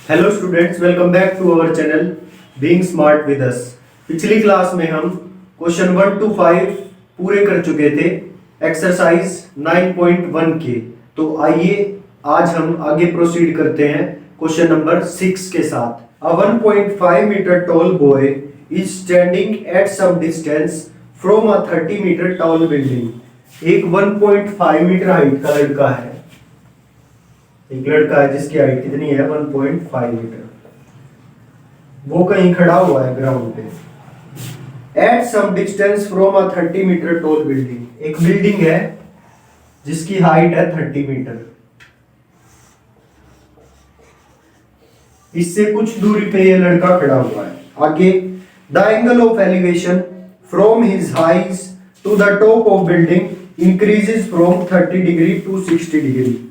Hello students, welcome back to our channel being smart with us. पिछली class में हम question 1 to 5 पूरे कर चुके थे एक्सरसाइज 9.1 के। तो आइए आज हम आगे प्रोसीड करते हैं क्वेश्चन नंबर 6 के साथ। A 1.5 metre tall boy is standing at some distance from a 30 metre tall building. एक 1.5 मीटर हाइट का लड़का है, एक लड़का है जिसकी हाइट कितनी है 1.5 मीटर। वो कहीं खड़ा हुआ है ग्राउंड पे। At some distance from a 30 metre tall building. एक बिल्डिंग है जिसकी हाइट है 30 मीटर। इससे कुछ दूरी पे ये लड़का खड़ा हुआ है। आगे the angle of elevation from his eyes to the top of building increases from 30 degree to 60 degree.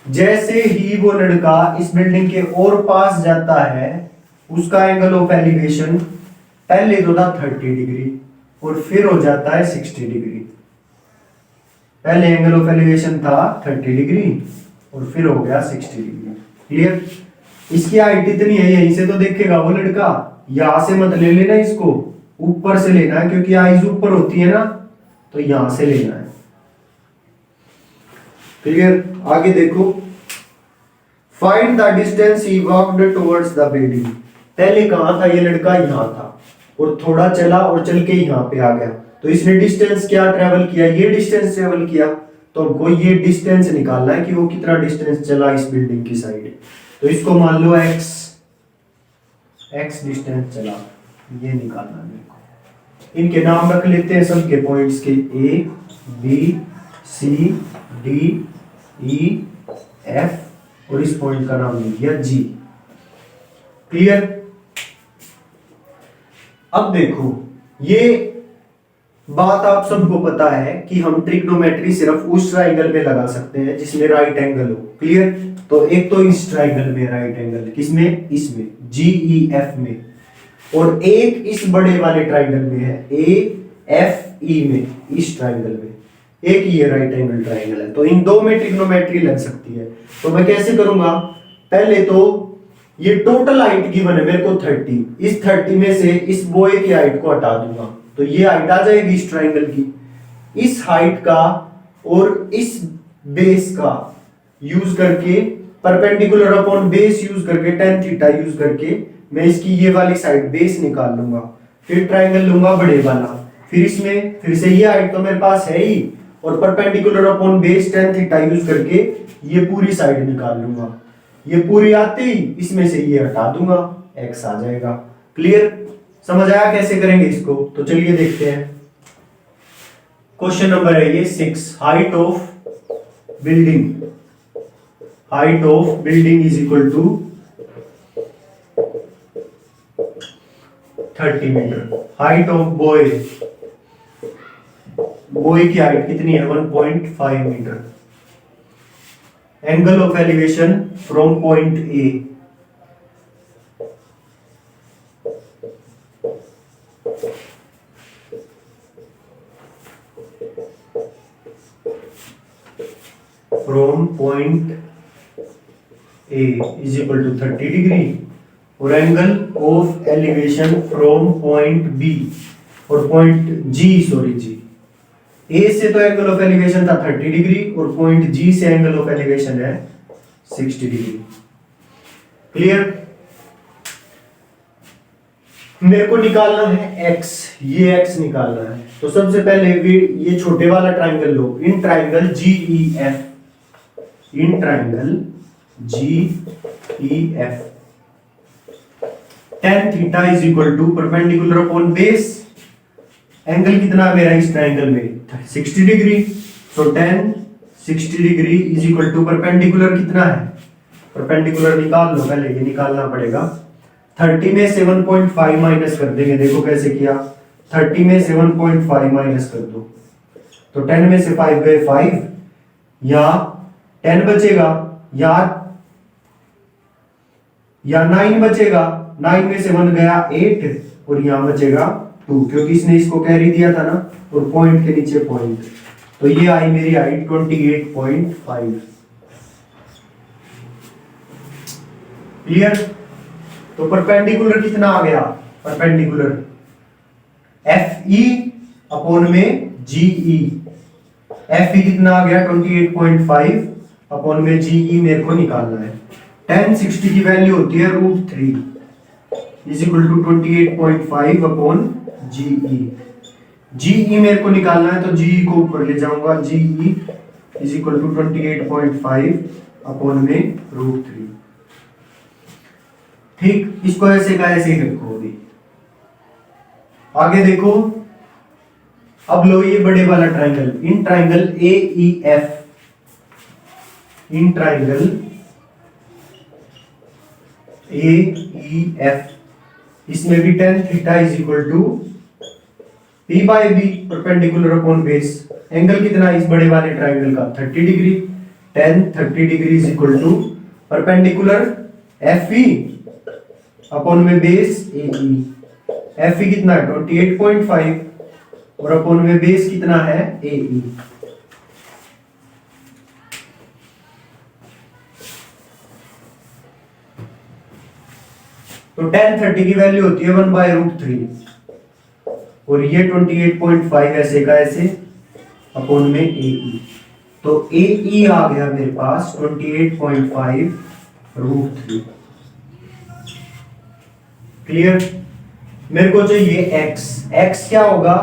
जैसे ही वो लड़का इस बिल्डिंग के और पास जाता है, उसका एंगल ऑफ एलिवेशन पहले तो था 30 डिग्री और फिर हो जाता है 60 डिग्री। पहले एंगल ऑफ एलिवेशन था 30 डिग्री और फिर हो गया 60 डिग्री। क्लियर? इसकी हाइट इतनी है, यहीं से तो देखेगा वो लड़का। यहां से मत ले लेना, इसको ऊपर से लेना है क्योंकि आइज ऊपर होती है ना, तो यहां से लेना है। क्लियर? आगे देखो, find the distance he walked towards the building. पहले कहां था ये लड़का? यहां था और थोड़ा चला और चल के यहां पे आ गया। तो इसने डिस्टेंस क्या ट्रेवल किया? ये डिस्टेंस ट्रेवल किया। तो हमको ये डिस्टेंस निकालना है कि वो कितना डिस्टेंस चला इस बिल्डिंग की साइड। तो इसको मान लो x डिस्टेंस चला, ये निकालना है। इनके नाम रख लेते हैं सबके पॉइंट्स के, A B C D E F और इस पॉइंट का नाम लिख दिया G। क्लियर? अब देखो, ये बात आप सबको पता है कि हम ट्रिग्नोमेट्री सिर्फ उस ट्राइंगल में लगा सकते हैं जिसमें राइट एंगल हो। क्लियर? तो एक तो इस ट्राइंगल में राइट एंगल, किसमें? इसमें, GEF में। और एक इस बड़े वाले ट्राइंगल में है, AFE में, इस ट्राइंगल में एक ये राइट एंगल ट्राइंगल है। तो इन दो में ट्रिग्नोमेट्री लग सकती है। तो मैं कैसे करूंगा? पहले तो ये टोटल हाइट गिवन है मेरे को 30। इस 30 में से इस बॉय की हाइट को हटा दूंगा, तो ये हाइट आ जाएगी इस ट्राइंगल की। इस हाइट का और इस बेस का यूज करके, परपेंडिकुलर अपॉन बेस यूज करके, tan थीटा यूज करके मैं इसकी ये वाली साइड बेस निकाल लूंगा। फिर ट्राइंगल लूंगा बड़े वाला, फिर इसमें फिर से ये हाइट तो मेरे पास है ही, और perpendicular upon base tan theta use करके ये पूरी साइड निकाल लूंगा। ये पूरी आते ही इसमें से ये हटा दूंगा, x आ जाएगा। क्लियर? समझ आया कैसे करेंगे इसको? तो चलिए देखते हैं। क्वेश्चन नंबर है ये 6। Height of building, height of building is equal to 30 metre. Height of boy, boy की हाइट कितनी है? 1.5 metre. Angle of elevation from point A, from point A is equal to 30 degree. और angle of elevation from point B और point G, A से तो angle of elevation था 30 degree और पॉइंट G से एंगल ऑफ एलिवेशन है 60 degree. Clear? मेरे को निकालना है x, ये x निकालना है। तो सबसे पहले ये छोटे वाला ट्राइंगल लो, in triangle GEF, in triangle GEF tan theta is equal to perpendicular upon base. Angle कितना है मेरा इस ट्राइंगल में? 60 degree. So tan 60 degree is equal to perpendicular कितना है? परपेंडिकुलर निकाल लो, पहले ये निकालना पड़ेगा। 30 में से 1.5 माइनस कर देंगे। देखो कैसे किया, 30 में से 1.5 माइनस कर दो, तो 10 में से 5 गए 5, या 10 बचेगा, या 9 बचेगा। 9 में से 1 गया 8 और यहां बचेगा 2, क्योंकि इसने इसको कैरी दिया था ना, और पॉइंट के नीचे पॉइंट। तो ये आई मेरी हाइट 28.5। क्लियर। तो परपेंडिकुलर कितना आ गया, परपेंडिकुलर FE अपॉन में GE, FE कितना आ गया 28.5 अपॉन में GE मेरे को निकालना है। tan 60 की वैल्यू होती है √3 is equal to 28.5 upon GE। GE मेरे को निकालना है तो GE को ऊपर ले जाऊंगा, GE is equal to 28.5 upon में √3। ठीक, इसको ऐसे का ऐसे ही रखो अभी। आगे देखो, अब लो ये बड़े वाला triangle, in triangle AEF, in triangle AEF, इसमें भी tan theta is equal to P by B perpendicular upon base. Angle कितना इस बड़े वाले ट्राइंगल का 30 degree, tan 30 degree is equal to perpendicular FE upon में बेस AE। FE कितना है 28.5 और अपॉन में बेस कितना है AE। तो tan 30 की वैल्यू होती है 1/√3 और ये 28.5 ऐसे का ऐसे अपॉन में AE। तो AE आ गया मेरे पास 28.5√3। क्लियर। मेरे को चाहिए x क्या होगा,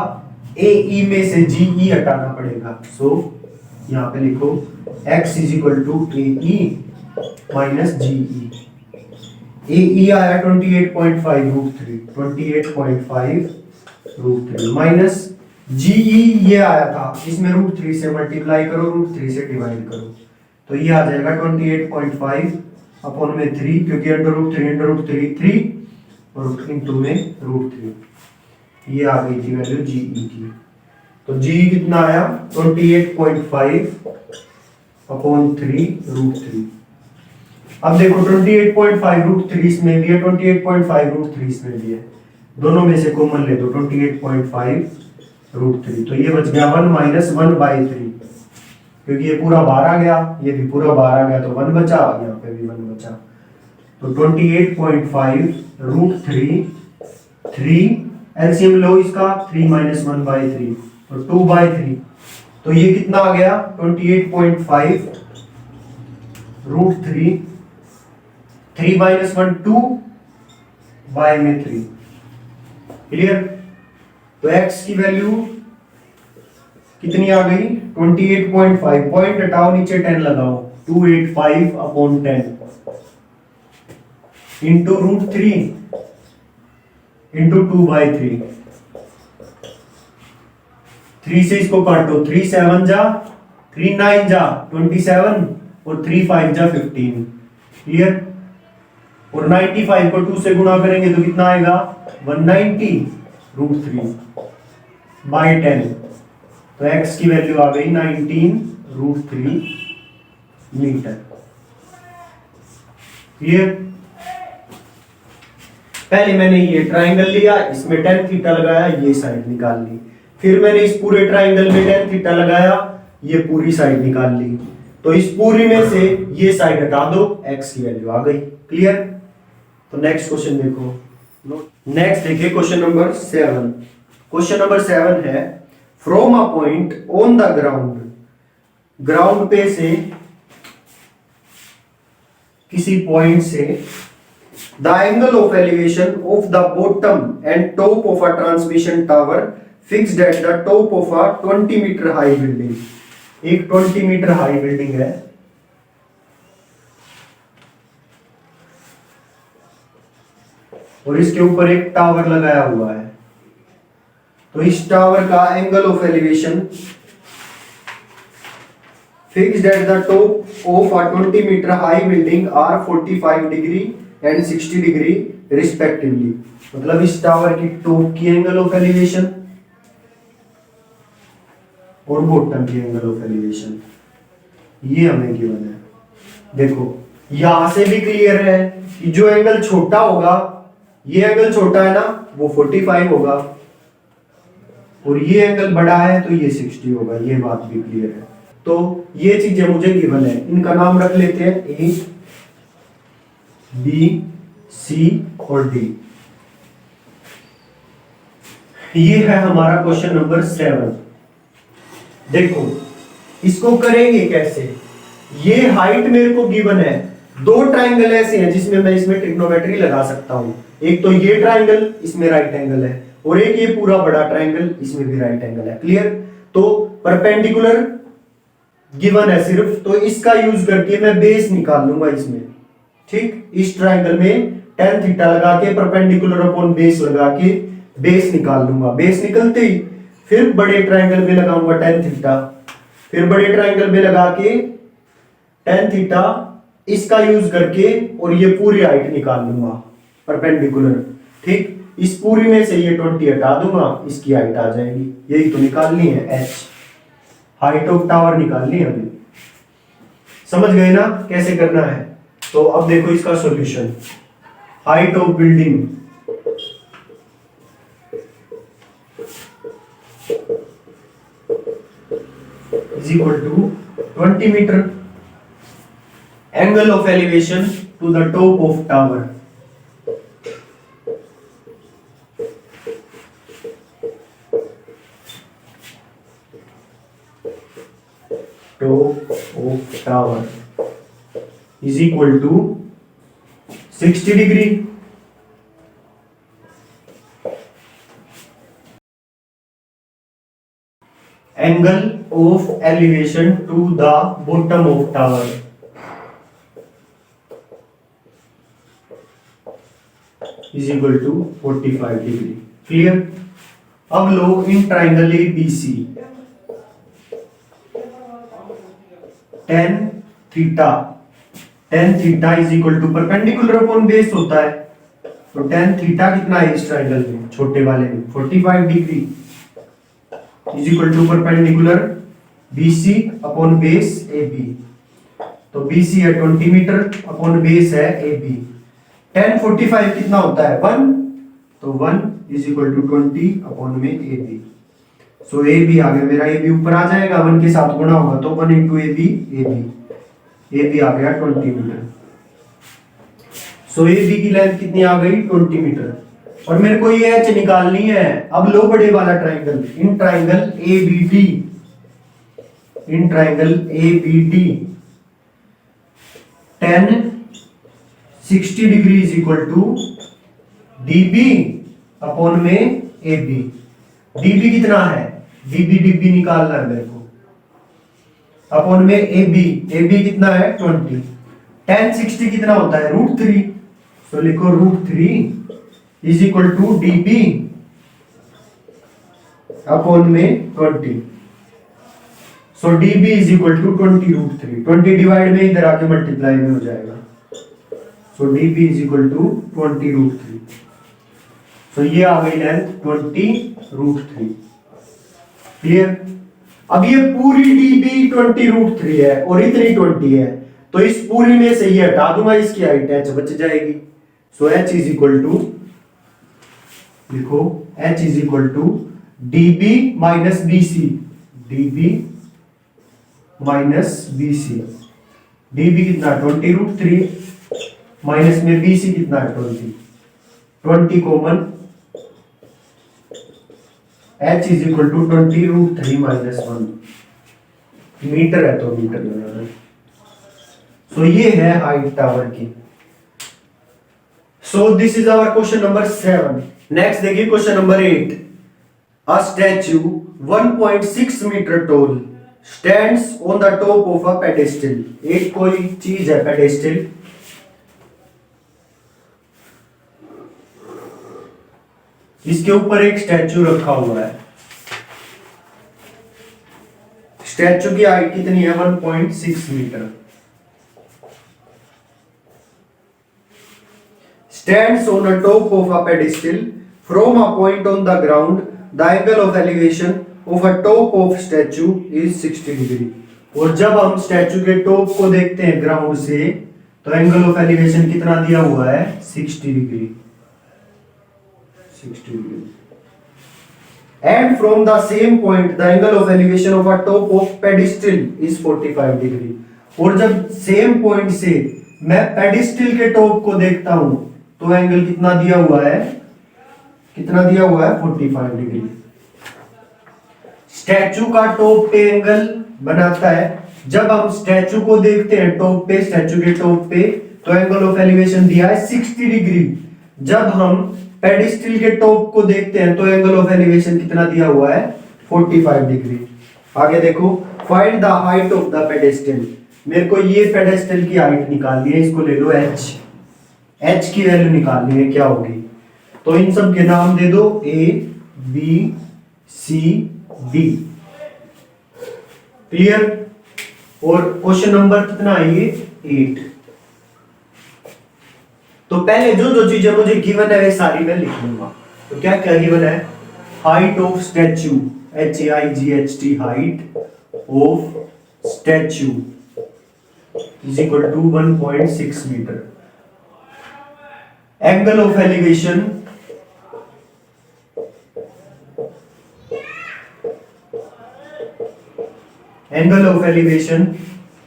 AE में से GE हटाना पड़ेगा। सो यहां पे लिखो x is equal to AE minus GE। AE आया 28.5√3, 28.5√3 माइनस GE ये आया था, इसमें √3 से मल्टीप्लाई करो, √3 से डिवाइड करो, तो ये आ जाएगा 28.5 अपॉन में 3, क्योंकि √3 3 और इनटू में √3, ये आ गई थी वैल्यू GE की। तो GE कितना आया 28.5 अपॉन 3√3। अब देखो 28.5√3 इसमें भी है, 28.5√3 इसमें भी है, दोनों में से कॉमन ले दो 28.5√3, तो ये बच गया 1 माइनस 1/3, क्योंकि ये पूरा बाहर आ गया, ये भी पूरा बाहर आ गया, तो 1 बचा, यहाँ पे भी 1 बचा। तो 28.5√3, 3 एलसीएम लो इसका, 3 माइनस 1/3 और 2/3, तो ये कितना आ गया 28.5√3, 3 माइनस 1 2 बाय में 3। क्लियर। तो x की वैल्यू कितनी आ गई 28.5, पॉइंट हटाओ नीचे 10 लगाओ, 285 अपॉन 10 इंटू √3 इंटू 2/3, 3 से इसको काटो, 3 7 जा, 3 9 जा 27 और 3 5 जा 15। क्लियर। और 95 को 2 से गुणा करेंगे तो कितना आएगा 190√3 बाय 10, तो x की वैल्यू आ गई 19√3 मीटर। क्लियर। पहले मैंने ये ट्राइंगल लिया, इसमें tan थीटा लगाया, ये साइड निकाल ली, फिर मैंने इस पूरे ट्राइंगल में tan थीटा लगाया, ये पूरी साइड निकाल ली, तो इस पूरी में से ये साइड हटा दो, x की वैल्यू आ गई। क्लियर। तो नेक्स्ट क्वेश्चन देखो, नेक्स्ट देखिए क्वेश्चन नंबर 7। क्वेश्चन नंबर 7 है from a point on the ground, ground पे से किसी पॉइंट से the angle of elevation of the bottom and top of a transmission tower fixed at the top of a 20 metre high building. एक 20 metre high building है, और इसके ऊपर एक टावर लगाया हुआ है, तो इस टावर का angle of elevation fixed at the top of a 20 metre high building are 45 degree and 60 degree respectively. मतलब इस टावर की टॉप की एंगल ऑफ एलिवेशन और बॉटम की एंगल ऑफ एलिवेशन ये हमें गिवन है। देखो यहां से भी क्लियर है कि जो एंगल छोटा होगा, ये एंगल छोटा है ना, वो 45 होगा, और ये एंगल बड़ा है तो ये 60 होगा, ये बात भी क्लियर है। तो ये चीजें मुझे गिवन है, इनका नाम रख लेते हैं ए बी, सी और डी। ये है हमारा क्वेश्चन नंबर 7। देखो इसको करेंगे कैसे। ये हाइट मेरे को गिवन है, दो ट्राइंगल ऐसे हैं जिसमें मैं इसमें ट्रिग्नोमेट्री लगा सकता हूं। एक तो ये ट्राइंगल, इसमें राइट एंगल है, और एक ये पूरा बड़ा ट्राइंगल, इसमें भी राइट एंगल है। क्लियर। तो परपेंडिकुलर गिवन है सिर्फ, तो इसका यूज करके मैं बेस निकाल लूंगा इसमें। ठीक, इस ट्राइंगल में tan थीटा लगा के परपेंडिकुलर अपॉन बेस लगा के बेस निकाल लूंगा। बेस निकलते ही फिर बड़े ट्राइंगल में लगाऊंगा tan थीटा, फिर बड़े ट्राइंगल में लगा के tan थीटा, इसका यूज करके और ये पूरी हाइट निकाल लूंगा परपेंडिकुलर। ठीक, इस पूरी में से ये 20 हटा दूंगा, इसकी हाइट आ जाएगी। यही तो निकालनी है, h हाइट ऑफ टावर निकालनी है अभी। समझ गए ना कैसे करना है। तो अब देखो इसका solution. Height of building is equal to 20 metre, angle of elevation to the top of tower is equal to 60 degree। Angle of elevation to the bottom of tower is equal to 45 degree। Clear. अब लो in triangle ABC tan theta is equal to perpendicular upon base होता है। तो tan theta कितना है इस triangle में, छोटे वाले में 45 degree is equal to perpendicular BC upon base AB। तो BC है 20 मीटर अपॉन बेस है AB। tan 45 कितना होता है 1, तो 1 इज इक्वल टू 20 अपॉन में AB। सो AB आ गया मेरा, AB ऊपर आ जाएगा, 1 के साथ गुणा होगा तो 1 इंटू AB आ गया 20 मीटर। सो AB की लेंथ कितनी आ गई 20 मीटर। और मेरे को ये h निकालनी है। अब लो बड़े वाला triangle, in triangle ABD tan 60 degree is equal to DB upon में AB। DB कितना है, DB निकालना है मेरे को, अपॉन में AB कितना है 20। tan 60 कितना होता है √3, तो लिखो √3 is equal to DB upon में 20। So DB is equal to 20 √3, 20 divide में इधर आके मल्टीप्लाई में हो जाएगा। So DB is equal to 20 √3। So ये आ गई लेंथ 20 √3। क्लियर। अब ये पूरी DB 20 √3 है और इतनी 20 है, तो इस पूरी में से ये हटा दूंगा, इसकी हाइट h बच जाएगी। So h is equal to, लिखो h is equal to DB minus BC, DB minus BC। DB कितना 20 √3 माइनस में BC कितना 20 common, h is equal to 20 √3 minus 1 metre है, तो मीटर लगाना। सो ये है हाइट टावर की। So this is our question number 7। Next देखिए question number 8। A statue 1.6 metre tall stands on the top of a pedestal. एक कोई चीज है पेडेस्टल, इसके ऊपर एक स्टैच्यू रखा हुआ है। स्टैच्यू की हाइट कितनी है 1.6 metre. Stands on the top of a pedestal from a point on the ground, the angle of elevation of a top of statue is 60 degree. और जब हम स्टैच्यू के टॉप को देखते हैं ग्राउंड से, तो एंगल ऑफ एलिवेशन कितना दिया हुआ है 60 degree. And from the same point, the angle of elevation of a top of pedestal is 45 degree। और जब सेम पॉइंट से मैं पेडिस्टल के टॉप को देखता हूं तो एंगल कितना दिया हुआ है, 45 डिग्री। स्टैचू का टॉप पे एंगल बनाता है, जब हम स्टैचू को देखते हैं टॉप पे, स्टैचू के टॉप पे, तो एंगल ऑफ एलिवेशन दिया है 60 डिग्री। जब हम पेडिस्टल के टॉप को देखते हैं तो एंगल ऑफ एलिवेशन कितना दिया हुआ है, 45 डिग्री। आगे देखो, find the height of the pedestal. मेरे को ये पेडेस्टल की हाइट निकालनी है, इसको ले लो h। h की वैल्यू निकालनी है, क्या होगी? तो इन सब के नाम दे दो, a b c d। Clear? और क्वेश्चन नंबर कितना है ये, 8। तो पहले जो जो चीजें मुझे गिवन है वे सारी मैं लिख लूंगा। तो क्या क्या गिवन है? Height of statue, HAIGHT, height of statue is equal to 1.6 metre. Angle of elevation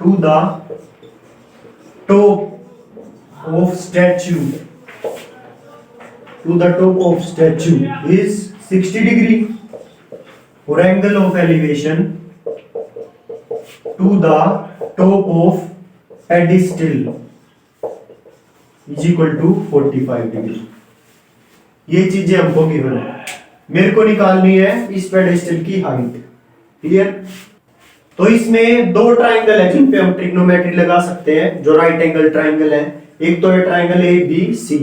to the top of statue is 60 degree, और angle of elevation to the top of pedestal is equal to 45 degree. ये चीजें हमको given है, मेरे को निकालनी है इस पेडेस्टल की हाइट। क्लियर? तो इसमें दो ट्राइंगल है जिन पे हम ट्रिग्नोमेट्री लगा सकते हैं, जो राइट एंगल ट्राइंगल है। एक तो है ट्राइंगल ABC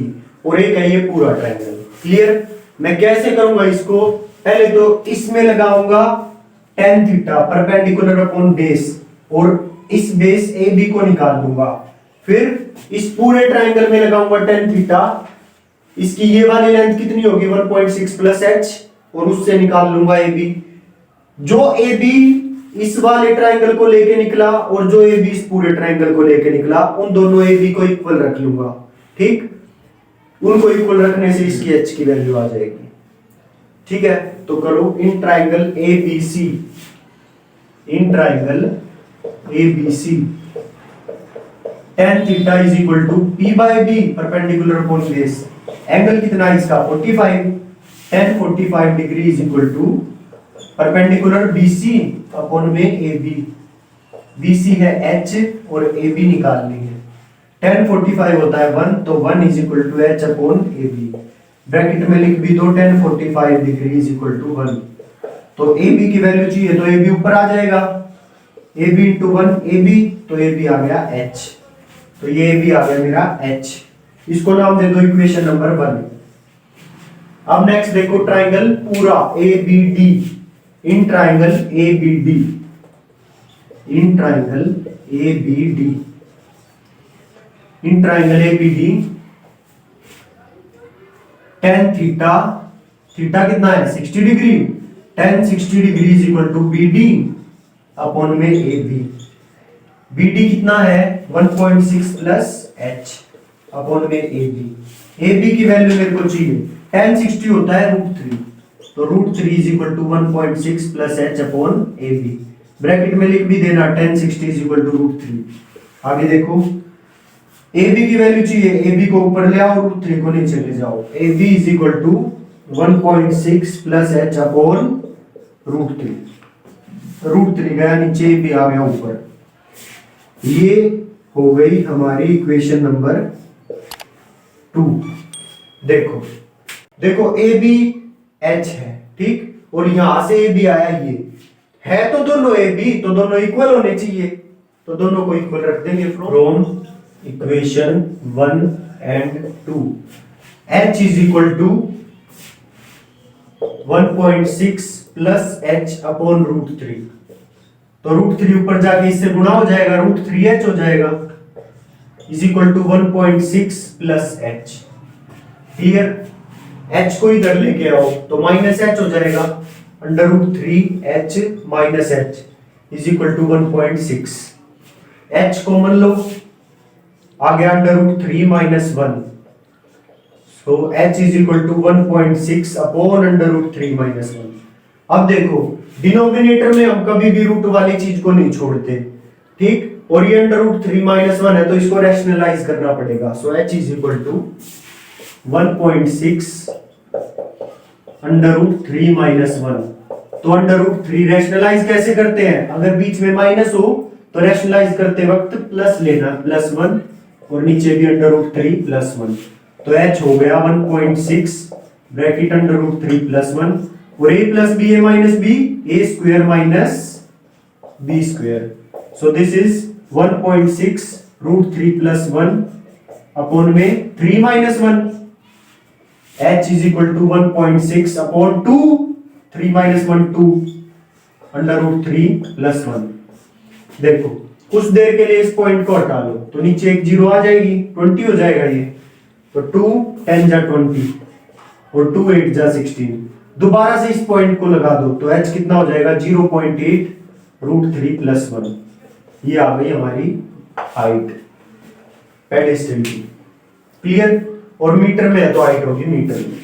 और एक है ये पूरा ट्राइंगल। क्लियर? मैं कैसे करूंगा इसको? पहले तो इसमें लगाऊंगा tan theta perpendicular upon base, और इस बेस AB को निकाल दूंगा। फिर इस पूरे ट्राइंगल में लगाऊंगा tan थीटा, इसकी ये वाली लेंथ कितनी होगी, 1.6 प्लस h, और उससे निकाल लूंगा AB। जो AB इस वाले ट्राइंगल को लेके निकला और जो AB इस पूरे ट्राइंगल को लेके निकला, उन दोनों AB को इक्वल रख लूंगा। ठीक? उनको इक्वल रखने से इसकी h की वैल्यू आ जाएगी। ठीक है? तो करो, in triangle ABC tan theta is equal to P by B perpendicular upon base. Angle कितना है इसका, 45। tan 45 degree is equal to perpendicular BC upon में AB। BC है h और AB निकालनी है। tan 45 होता है 1, तो 1 is equal to h upon AB। Bracket में लिख भी दो, tan 45 degree is equal to 1। तो AB की वैल्यू चाहिए तो AB ऊपर आ जाएगा, AB इंटू 1 AB, तो AB आ गया h। तो ये AB आ गया मेरा h। इसको नाम दे दो इक्वेशन नंबर 1। अब नेक्स्ट देखो, ट्राइंगल पूरा ABD। In triangle ABD tan theta कितना है, 60 degree. tan 60 degree is equal to BD upon में AB। BD कितना है, 1.6 प्लस h अपॉन में AB की वैल्यू मेरे को चाहिए। tan 60 होता है √3, तो √3 is equal to 1.6 plus h upon AB। Bracket में लिख भी देना, tan 60 इज इक्वल टू √3। आगे देखो, AB की वैल्यू चाहिए, AB को ऊपर ले आओ, √3 को नीचे ले जाओ। AB is equal to 1.6 plus h upon √3 गया नीचे, AB आ गया ऊपर। ये हो गई हमारी इक्वेशन नंबर 2। देखो AB h है, ठीक, और यहां से AB आया, ये है तो दोनों AB, तो दोनों इक्वल होने चाहिए, तो दोनों को इक्वल रख देंगे। From equation 1 and 2 h is equal to 1.6 plus h upon √3। तो √3 ऊपर जाके इससे गुणा हो जाएगा, √3h हो जाएगा, is equal to 1.6 plus h। Clear? h को इधर लेके आओ तो माइनस h हो जाएगा, under √3h minus h is equal to 1.6। h common लो, आ गया under √3 minus 1, so h is equal to 1.6 upon under √3 minus 1। अब देखो, डिनोमिनेटर में हम कभी भी रूट वाली चीज को नहीं छोड़ते। ठीक, और ये √3 - 1 है, तो इसको रैशनलाइज करना पड़ेगा। सो h इज इक्वल टू 1.6 √3 - 1। तो √3 रैशनलाइज कैसे करते हैं? अगर बीच में माइनस हो तो रैशनलाइज करते वक्त प्लस लेना, +1, और नीचे भी √3 +1। तो h हो गया 1.6 ब्रैकेट √3 +1, और a + b a - b a² - b²। So this is 1.6 √3 +1 upon में 3 - 1। h is equal to 1.6 upon 2, 3 - 1 2 √3 +1। देखो कुछ देर के लिए इस पॉइंट को हटा लो तो नीचे एक 0 आ जाएगी, 20 हो जाएगा ये। तो 2 10 जा 20 और 2 8 जा 16। दोबारा से इस पॉइंट को लगा दो तो h कितना हो जाएगा? 0.8 √3 +1। ये आ गई हमारी हाइट पेडेस्टल की। क्लियर? और मीटर में है तो हाइट होगी मीटर में।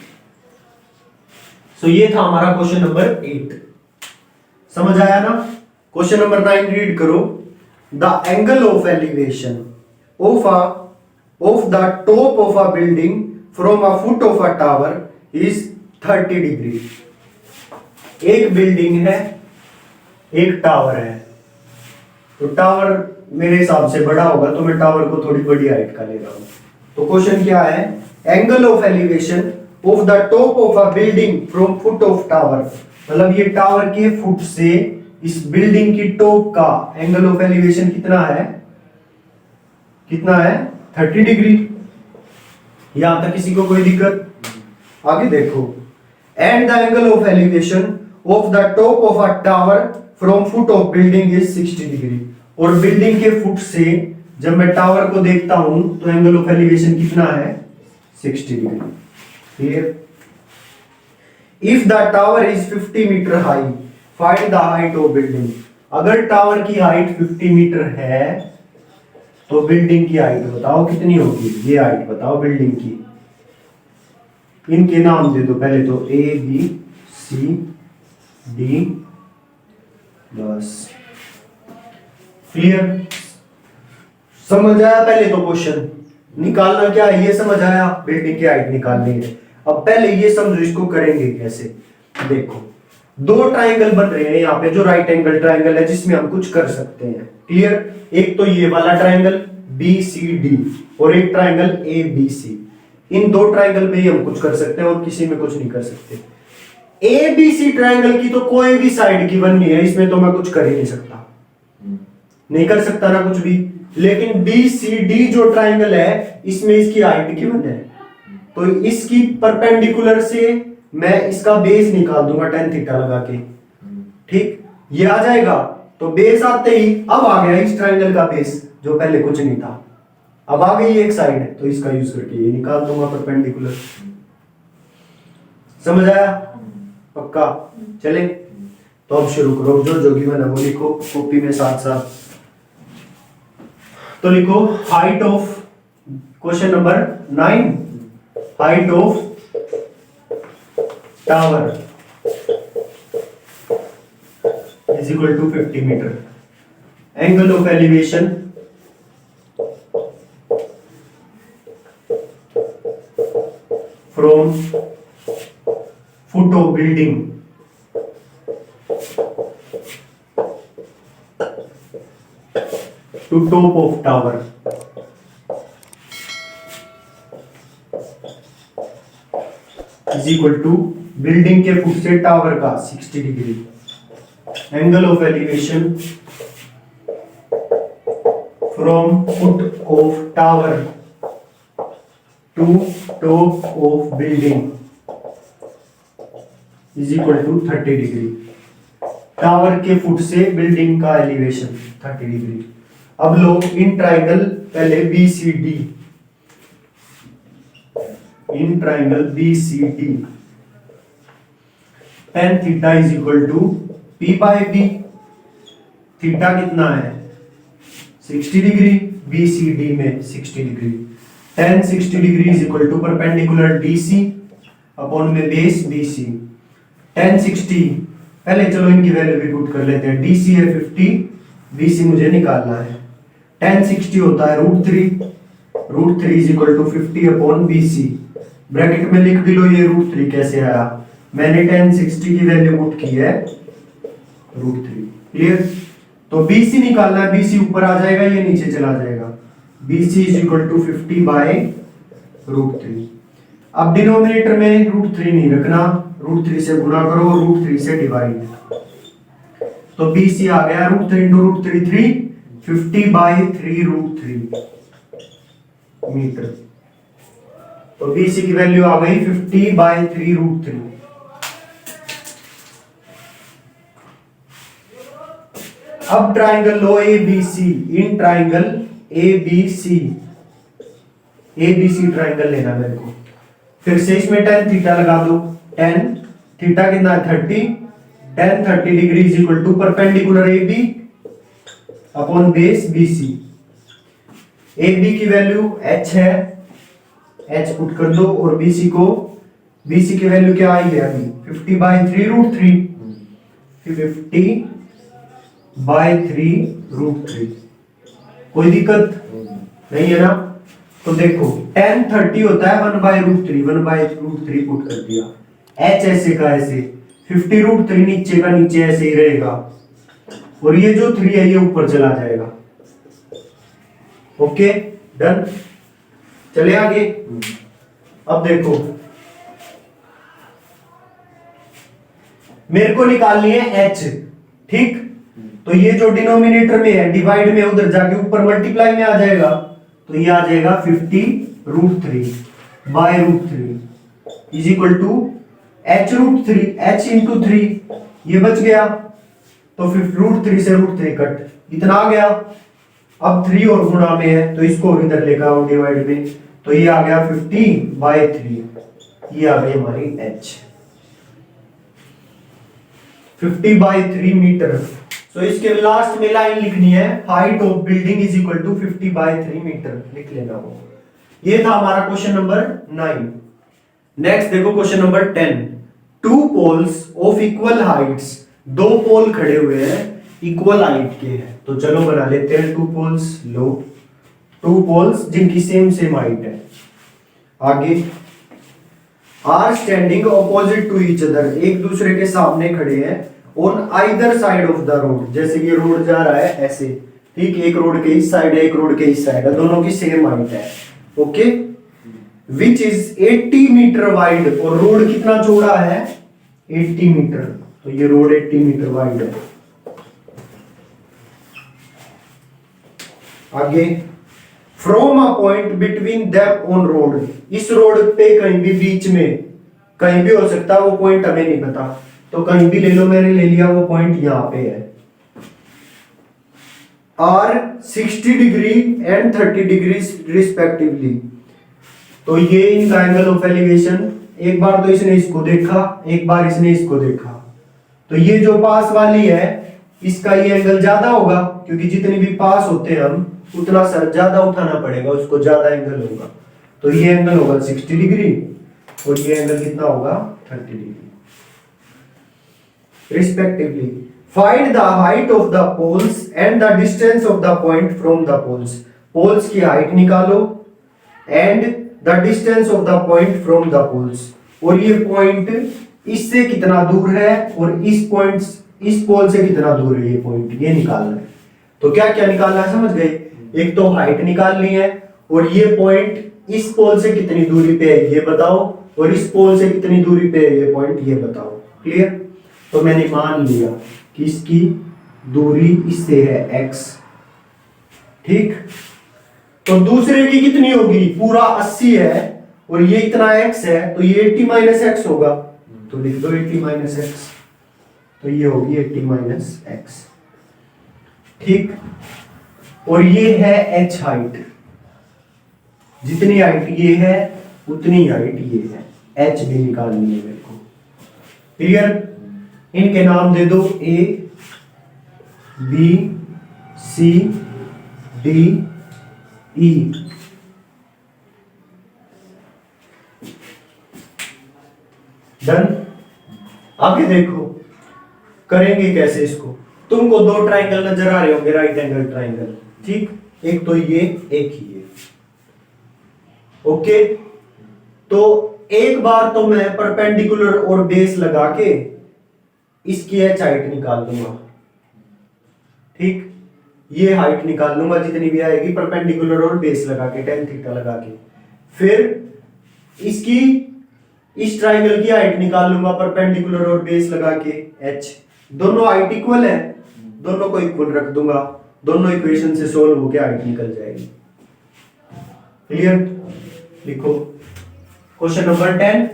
सो ये था हमारा क्वेश्चन नंबर 8। समझ आया ना? क्वेश्चन नंबर 9 रीड करो। The angle of elevation of the top of a building from a foot of a tower is 30 degree. एक बिल्डिंग है, एक टावर है, तो टावर मेरे हिसाब से बड़ा होगा तो मैं टावर को थोड़ी बड़ी हाइट का ले रहा हूं। तो क्वेश्चन क्या है? Angle of elevation of the top of a building from foot of tower, मतलब ये टावर के फुट से इस बिल्डिंग की टॉप का एंगल ऑफ एलिवेशन कितना है? कितना है? 30 डिग्री। यहां तक किसी को कोई दिक्कत? आगे देखो। And the angle of elevation of the top of a tower from foot of building is 60 degree. और बिल्डिंग के फुट से जब मैं टावर को देखता हूं तो एंगल ऑफ एलिवेशन कितना है? 60 degree. Clear? If the tower is 50 metre high find the height of building. अगर टावर की हाइट 50 मीटर है तो बिल्डिंग की हाइट बताओ कितनी होगी? ये हाइट बताओ बिल्डिंग की। इनके नाम दे दो पहले तो, A B C D, बस। क्लियर? समझ आया? पहले तो क्वेश्चन निकालना क्या है ये समझ आया, बिल्डिंग की हाइट निकालनी है। अब पहले ये समझो इसको करेंगे कैसे। देखो दो ट्राइंगल बन रहे हैं यहाँ पे जो राइट एंगल ट्राइंगल है जिसमें हम कुछ कर सकते हैं। क्लियर? एक तो ये वाला ट्राइंगल BCD और एक ट्राइंगल ABC। इन दो ट्राइंगल में ही हम कुछ कर सकते हैं और किसी में कुछ नहीं कर सकते। ABC ट्राइंगल की तो कोई भी साइड की बननी है, इसमें तो मैं कुछ कर ही नहीं सकता, नहीं कर सकता ना कुछ भी। लेकिन BCD जो ट्राइंगल है इसमें इसकी हाइट गिवन है, तो इसकी परपेंडिकुलर से मैं इसका बेस निकाल दूंगा tan थीटा लगा के। ठीक? ये आ जाएगा तो बेस आते ही अब आ गया इस ट्राइंगल का बेस जो पहले कुछ नहीं था। अब आ गई एक साइड तो इसका यूज करके ये निकाल दूंगा परपेंडिकुलर। समझ आया? पक्का? चले तो अब शुरू करो। जो गिवन है वो लिखो कॉपी में साथ साथ। तो लिखो height of, question number 9, height of tower is equal to 50 metre. Angle of elevation from foot of building to top of tower is equal to building के फुट से टावर का 60 degree. Angle of elevation from foot of tower to top of building is equal to 30 degree. Tower के foot से building का elevation 30 degree. अब लो in triangle पहले BCD, in triangle BCD tan theta is equal to P/B। Theta कितना है? 60 degree. BCD में 60 degree. tan 60 degree is equal to perpendicular DC upon में बेस BC। tan 60 पहले चलो इनकी वैल्यू भी पुट कर लेते हैं। DC है 50, BC मुझे निकालना है। tan 60 होता है √3 is equal to 50 upon BC। Bracket में लिख भी लो ये √3 कैसे आया, मैंने tan 60 की वैल्यू पुट की है √3। क्लियर? तो BC निकालना है, BC ऊपर आ जाएगा, ये नीचे चला जाएगा। BC is equal to 50 by √3। अब डिनोमिनेटर में √3 नहीं रखना, √3 से गुणा करो, √3 से डिवाइड। तो BC आ गया √3 इंटू √3 3, 50 बाय 3√3 मीटर। तो BC की वैल्यू आ गई 50 बाय 3√3। अब ट्राइंगल लो ABC, इन ट्राइंगल ABC ट्राइंगल लेना मेरे को। फिर से इसमें tan थीटा लगा दो, tan थीटा कितना है 30, tan 30 degree is equal to perpendicular AB upon base BC। AB की वैल्यू h है, h पुट कर दो, और BC की वैल्यू क्या आई है अभी 50 बाय 3√3, 50 बाय 3√3। कोई दिक्कत नहीं है ना? तो देखो tan 30 होता है 1/√3, 1/√3 पुट कर दिया, h ऐसे का ऐसे, 50√3 नीचे का नीचे ऐसे ही रहेगा, और ये जो 3 है ये ऊपर चला जाएगा। ओके डन, चले आगे। अब देखो मेरे को निकालनी है h, ठीक? तो ये जो डिनोमिनेटर में है डिवाइड में उधर जाके ऊपर मल्टीप्लाई में आ जाएगा, तो ये आ जाएगा 50√3 by √3 is equal to h√3, h into 3, ये बच गया, तो √3 से √3 कट, इतना आ गया। अब 3 और गुणा में है तो इसको और इधर लेकर आओ डिवाइड में, तो ये आ गया 50 बाय 3, ये आ गई हमारी h 50 बाय 3 मीटर। तो इसके लास्ट में लाइन लिखनी है, height of building is equal to 50 by 3 metre, लिख लेना वो। ये था हमारा क्वेश्चन नंबर 9। नेक्स्ट देखो question number 10। Two poles of equal heights, दो पोल खड़े हुए हैं इक्वल हाइट के हैं, तो चलो बना लेते हैं टू पोल्स। लो टू पोल्स जिनकी सेम हाइट है। आगे are standing opposite to each other, एक दूसरे के सामने खड़े हैं on either side of the road, जैसे ये रोड जा रहा है ऐसे, ठीक? एक रोड के इस साइड है, एक रोड के इस साइड है, दोनों की सेम हाइट है। Okay, which is 80 metre wide, और रोड कितना चौड़ा है 80 मीटर, तो ये रोड 80 मीटर वाइड है। आगे from a point between them on road, इस रोड पे कहीं भी बीच में कहीं भी हो सकता है, वो पॉइंट हमें नहीं पता, तो कहीं भी ले लो, मैंने ले लिया वो पॉइंट यहां पे है। Are 60 degree and 30 degree respectively, तो ये इनका एंगल ऑफ एलिवेशन, एक बार तो इसने इसको देखा, एक बार इसने इसको देखा, तो ये जो पास वाली है इसका ये एंगल ज्यादा होगा, क्योंकि जितने भी पास होते हैं हम उतना सर ज्यादा उठाना पड़ेगा, उसको ज्यादा एंगल होगा, तो ये एंगल होगा 60 डिग्री और ये एंगल कितना होगा 30 degree respectively. Find the height of the poles and the distance of the point from the poles, poles की हाइट निकालो and the distance of the point from the poles, और ये point इससे कितना दूर है और इस पॉइंट इस पोल से कितना दूर है ये पॉइंट, ये निकालना है। तो क्या क्या निकालना है समझ गए? एक तो हाइट निकालनी है, और ये पॉइंट इस पोल से कितनी दूरी पे है ये बताओ, और इस पोल से कितनी दूरी पे है ये पॉइंट ये बताओ। क्लियर? तो मैंने मान लिया कि इसकी दूरी इससे है x, ठीक? तो दूसरे की कितनी होगी? पूरा 80 है और ये इतना x है, तो ये 80 माइनस x होगा, तो लिख दो 80 माइनस x, तो ये होगी 80 माइनस x, ठीक? और ये है h हाइट, जितनी हाइट ये है उतनी हाइट ये है, h भी निकालनी है मेरे को। क्लियर? इनके नाम दे दो A B C D E। Done? आगे देखो करेंगे कैसे इसको। तुमको दो ट्राइंगल नजर आ रहे होंगे, राइट एंगल ट्राइंगल, ठीक? एक तो ये, एक ये। ओके, तो एक बार तो मैं परपेंडिकुलर और बेस लगा के इसकी एच हाइट निकाल लूंगा। ठीक, ये हाइट निकाल लूंगा जितनी भी आएगी परपेंडिकुलर और बेस लगा के, tan थीटा लगा के। फिर इसकी इस ट्राइंगल की हाइट निकाल लूंगा परपेंडिकुलर और बेस लगा के, h। दोनों हाइट इक्वल है, दोनों को इक्वल रख दूंगा, दोनों इक्वेशन से सोल्व होकर हाइट निकल जाएगी। क्लियर? लिखो question number 10,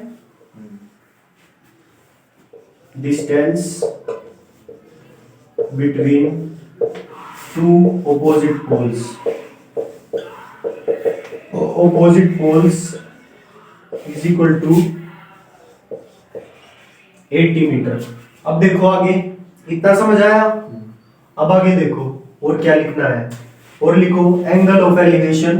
distance between two opposite poles is equal to 80 metre. अब देखो आगे, इतना समझ आया? अब आगे देखो और क्या लिखना है, और लिखो angle of elevation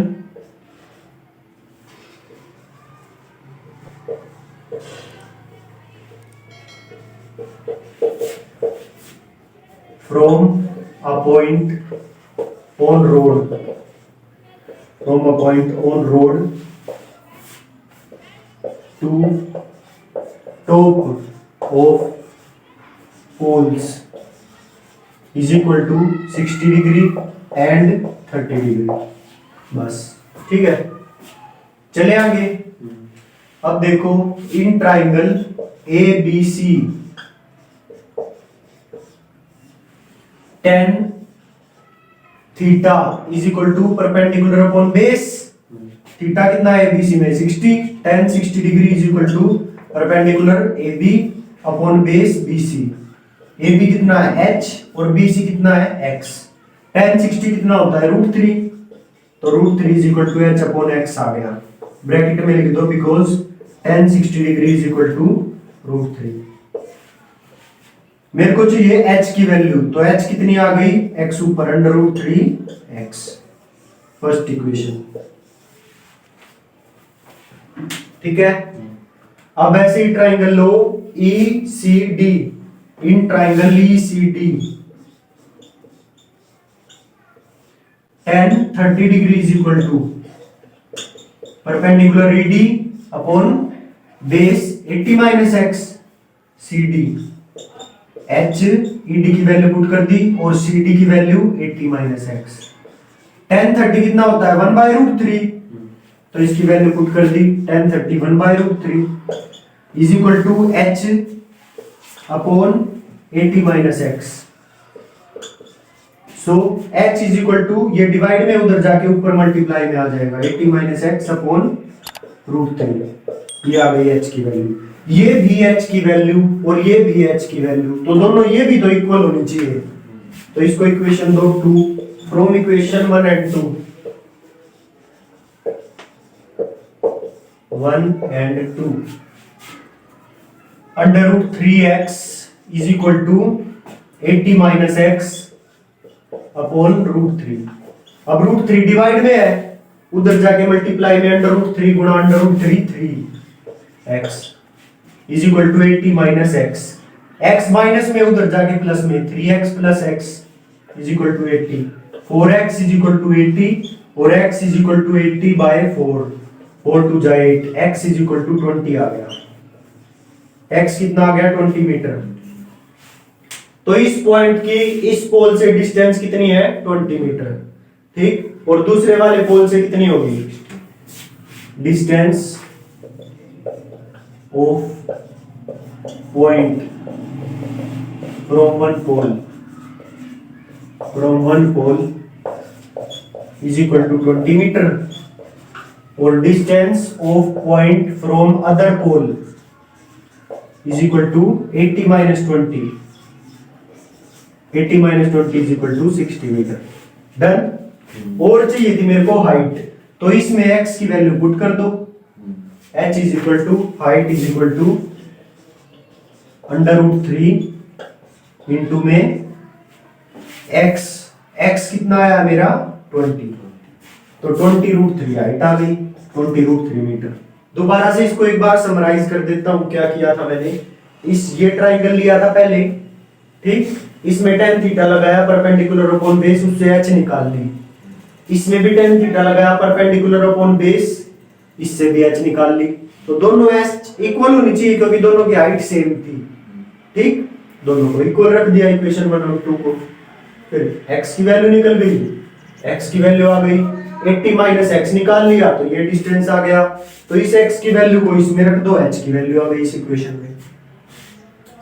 from a point on road to top of poles is equal to 60 degree and 30 degree. बस ठीक है, चले आगे। अब देखो in triangle ABC tan theta is equal to perpendicular upon base. Theta कितना है ABC में 60, tan 60 degree is equal to perpendicular AB upon base BC। AB कितना है h और BC कितना है x। tan 60 कितना होता है √3, तो √3 is equal to h upon x आ गया। ब्रैकेट में लिख दो because tan 60 degree is equal to √3। मेरे को चाहिए h की वैल्यू, तो h कितनी आ गई, x ऊपर √3x। फर्स्ट इक्वेशन, ठीक है। अब ऐसे ही ट्राइंगल लो ECD, in triangle ECD tan 30 degree is equal to perpendicular ED upon base 80 minus x CD। h ED की वैल्यू पुट कर दी और CD की वैल्यू 80 माइनस x। tan 30 कितना होता है 1/√3, तो इसकी वैल्यू पुट कर दी tan 30 1/√3 is equal to h upon 80 minus x। So h is equal to, ये डिवाइड में उधर जाके ऊपर मल्टीप्लाई में आ जाएगा 80 माइनस x अपॉन √3। ये आ गई h की वैल्यू, ये भी h की वैल्यू और ये भी h की वैल्यू, तो दोनों ये भी तो इक्वल होनी चाहिए। तो इसको इक्वेशन दो 2 from equation 1 and 2, 1 and 2 √3x is equal to 80 minus x upon √3। अब √3 डिवाइड में है, उधर जाके मल्टीप्लाई में √3 गुणा √3 3x is equal to 80 minus x। x minus में उधर जाके प्लस में 3x plus x is equal to 80। 4x is equal to 80 और x is equal to 80 by 4, 4 2 जा 8, x इज इक्वल टू 20 आ गया। x कितना आ गया 20 मीटर। तो इस पॉइंट की इस पोल से डिस्टेंस कितनी है 20 मीटर, ठीक। और दूसरे वाले पोल से कितनी होगी, distance of point from one pole is equal to 20 metre और distance of point from other pole is equal to 80 minus 20। 80 minus 20 is equal to 60 metre. Done. और चाहिए थी मेरे को हाइट, तो इसमें x की वैल्यू पुट कर दो, h is equal to height is equal to √3 into में x कितना आया मेरा 20, तो 20 √3 हाइट आ गई 20 √3 मीटर। दोबारा से इसको एक बार समराइज कर देता हूं, क्या किया था मैंने, ये ट्राइंगल लिया था पहले, ठीक। इसमें tan थीटा लगाया परपेंडिकुलर अपॉन बेस, उससे h निकाल ली, इसमें भी tan थीटा लगाया परपेंडिकुलर अपॉन बेस, इससे भी h निकाल ली। तो दोनों h इक्वल होनी चाहिए क्योंकि दोनों की हाइट सेम थी, ठीक, दोनों को इक्वल रख दिया इक्वेशन 1 और 2 को। फिर x की वैल्यू निकल गई, x की वैल्यू आ गई 80 माइनस x निकाल लिया तो ये डिस्टेंस आ गया, तो इस x की वैल्यू को इसमें रख दो, h की वैल्यू आ गई इस इक्वेशन में।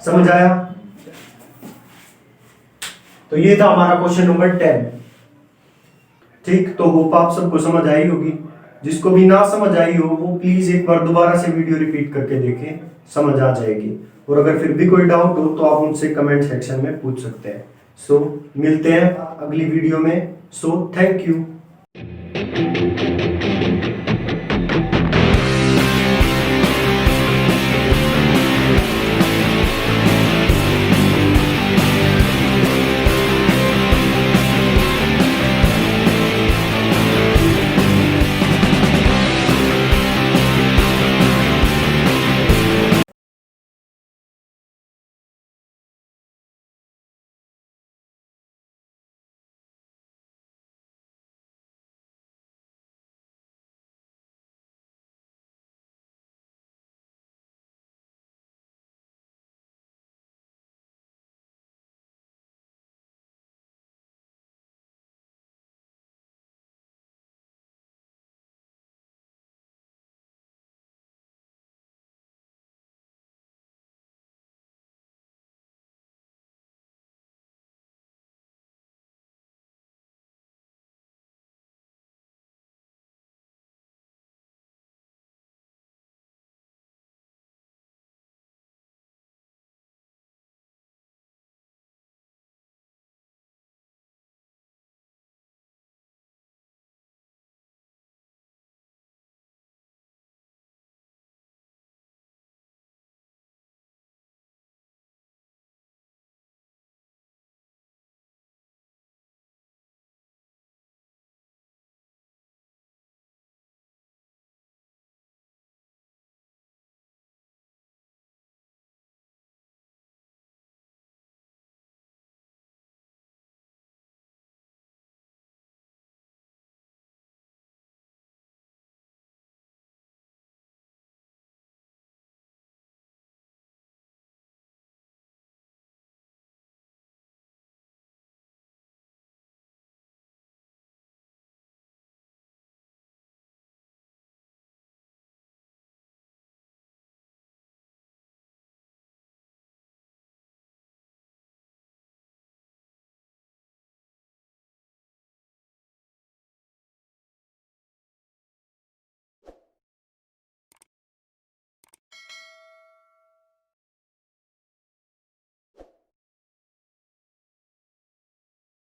समझ आया? तो ये था हमारा क्वेश्चन नंबर 10, ठीक। तो होप आप सबको समझ आई होगी, जिसको भी ना समझ आई हो वो प्लीज एक बार दोबारा से वीडियो रिपीट करके देखें, समझ आ जाएगी। और अगर फिर भी कोई डाउट हो तो आप मुझसे कमेंट सेक्शन में पूछ सकते हैं। सो मिलते हैं अगली वीडियो में। So thank you.